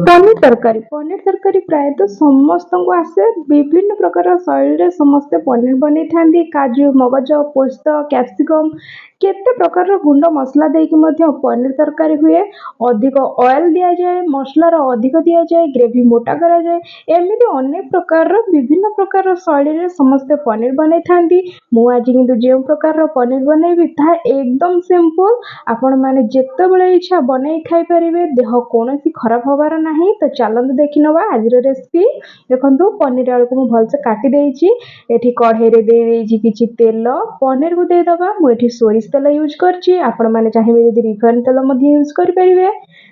पनीर तरकारी प्रायतः समस्त को आसे विभिन्न प्रकार शैली समस्ते पनीर बनी था काजू मगज पोस्त कैप्सिकम केते प्रकार गुंड मसला देकी मध्य पनीर तरकारी हुए अधिक ऑयल दिया जाए मसलार अधिक दिया जाए ग्रेवी मोटा करा जाए एमती अनेक प्रकार विभिन्न प्रकार शैली रे समस्ते पनीर बनै थांती मु आज किंतु जे प्रकार पनीर बनैबी ता एकदम सिंपल आपण माने जेते बेले इच्छा बनै खाई परिबे देह कोनोसी खराब होबार नहीं। तो चलते देखी नवा आज रेसिपी देखो पनीर आलू को भलसे काटी देइछि एठी कढ़ाई रे दे देइछि किछि तेल पनीर को दे दबा मुठी सोरिष तेल यूज करछि आपण माने चाहिबे यदि रिफाइन तेल मध्ये यूज करि परिबे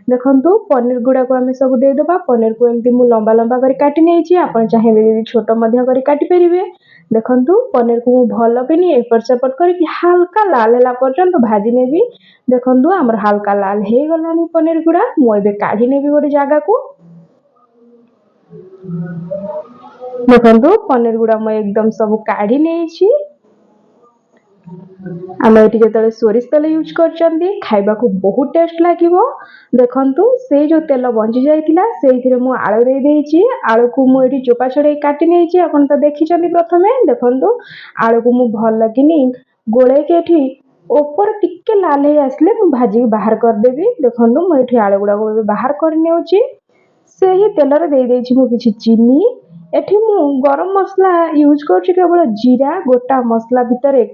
देखंतु पनीर गुडा को हमें सब दे दबा पनीर को एमती मु लंबा लंबा करी काटी नेछि आपण चाहिबे यदि छोटो मध्ये करी काटी परिबे देखंतु पनीर को मु भलो किनी एपट सेपट करी हल्का लाल होला पर्यंत भाजी नेबी देखंतु हमर हल्का लाल हे गलानी पनीर गुडा मु एबे काढी नेबी गोटे जागा को देखंतु पनीर गुडा मु एकदम सब काढी नेछि आम ये जो सोरिष तेल यूज कर खाइबा को बहुत टेस्ट लगे देखु से जो तेल बंची जाइतिला से मु आलू दे देइछि आलू को मु एठी चोपा छड़े काटी नेछि आपण तो देखिछन्ती प्रथमे देखंतु आलू को मु भल किनी गोळे के एठी ऊपर टिके लाल हे आसले मु भाजी बाहर कर देबी देखंतु मु एठी आलू गुडा को बाहर कर नेउछि से ही तेल रे दे देइछि मु किछि चीनी एठी मु गरम मसला यूज करछि केवल जीरा गोटा मसला भितर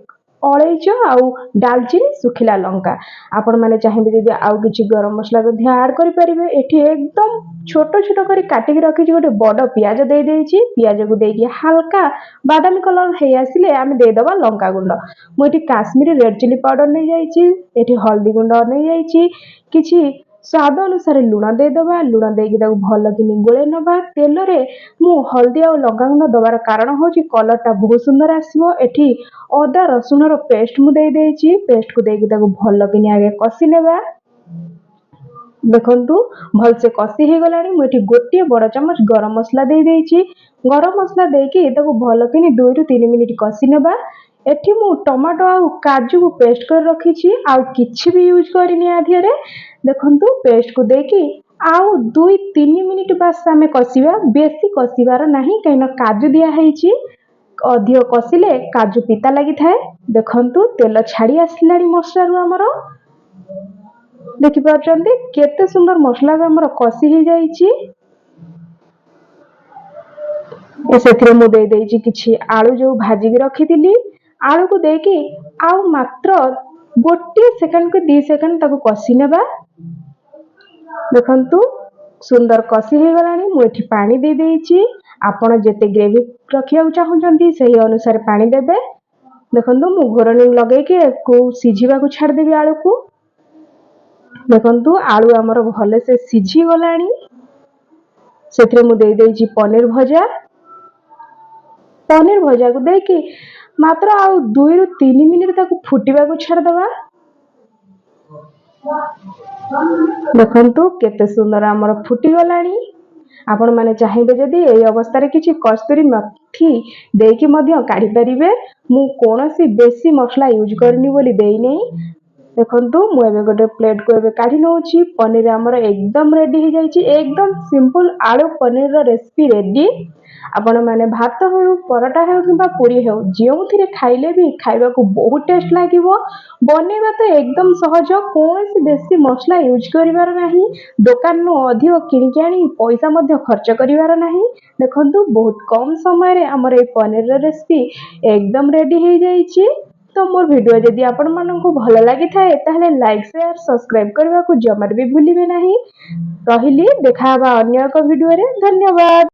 अलैच आउ दालचीनी सुखिला लंका आपण माने चाहिबे जदि आउ किछि गरम मसला मध्ये ऐड करि परिबे एठी एकदम छोटो छोटो करी काटी के रखि गोटे बड़ प्याज दे देइछि प्याज को देकी हल्का बादामी कलर हे आसिले आमे दे दबा लंका गुंड मु एठी काश्मीरी रेड चिली पाउडर नै जाइछि एठी हल्दी गुंड नै जाइछि किछि स्वाद अनुसार लुण दे दबा लुण देकी ताको भल किनी गोळे नबा तेल रे मु हल्दी आ लंका गुंड दबार कारण होछि कलर टा बहुत सुंदर आसीबो एठी अदा रसुन रो पेस्ट मु दे देइछि पेस्ट को देकी ताको भल किनी आगे कसी नेबा देखंतु भल से कसी हे गलानी मु एठी गोटे बड़ चम्मच गरम मसला दे देइछि गरम मसला देकी ताको भल किनी 2 रु 3 मिनिट कसी नेबा एठी मु टमाटो आ काजू को पेस्ट कर रखिछि आ किछि भी यूज करिनि आधिरे देखंतु पेस्ट को देकी आउ 2-3 मिनिट बस आमे कसिबा बेसी कसिबार नाही कहिना काजू दिया हेछि अधिक कसिले काजू पिता लगी थाए देखंतु तेल छाड़ी आसलानी मसला रु हमर देखि पारचंदी केते सुंदर मसला हमर कसी हे जाइछि एसेथिरे मु दे देइछि किछि आलू जो भाजी के रखितिली आलू को देकी आउ मात्र गोटे सेकंड को 2 सेकंड ताको कसी नेबा देखंतु सुंदर कसी हे गलानी मु एठी पानी दे देइछि आपण जेते ग्रेवी रखिया चाहउचंती सही अनुसार पानी देबे देखंतु मु घोरणी लगे के को सिझिबा को छाड़ देबी आलू को देखंतु आलू हमर भले से सिझी गलानी सेथिरे मु दे देइछि पनीर भजा को देकी मात्र आउ 2 रु 3 मिनिट ताको फुटिबा को छाड़ दबा देखंतु केते सुंदर हमर फुटी गलानी आपण माने चाहिबे जदि एई अवस्था रे किछि कस्तूरी मेथी देकी मध्य काढी परिबे मु कोनोसी बेसी मसला यूज करनी बोली देई नै देखंतु मु एबे गोटे प्लेट को एबे काढी नउछि पनीर हमर एकदम रेडी हो जाइछि एकदम सिंपल आलू पनीर रो रेसिपी रेडी आपण माने भात हो परोटा हो किबा पूरी हो जेउथिरे खाइले भी खाइबा को बहुत टेस्ट लागिवो बनेबा तो एकदम सहज कोनोसी बेसी मसला यूज करिवार नाही दुकान नु अधिक किनि के आनी पैसा मध्ये खर्च करिवार नाही देखंतु बहुत कम समय रे हमर ए पनीर रो रेसिपी एकदम रेडी हो जाइछि तो मोर वीडियो जदि आपण माननकु भलो लागि थाए ताहले लाइक शेयर सब्सक्राइब करबा को जमर भी भूलिबे नाही रहिली देखाबा अन्य एक वीडियो रे धन्यवाद।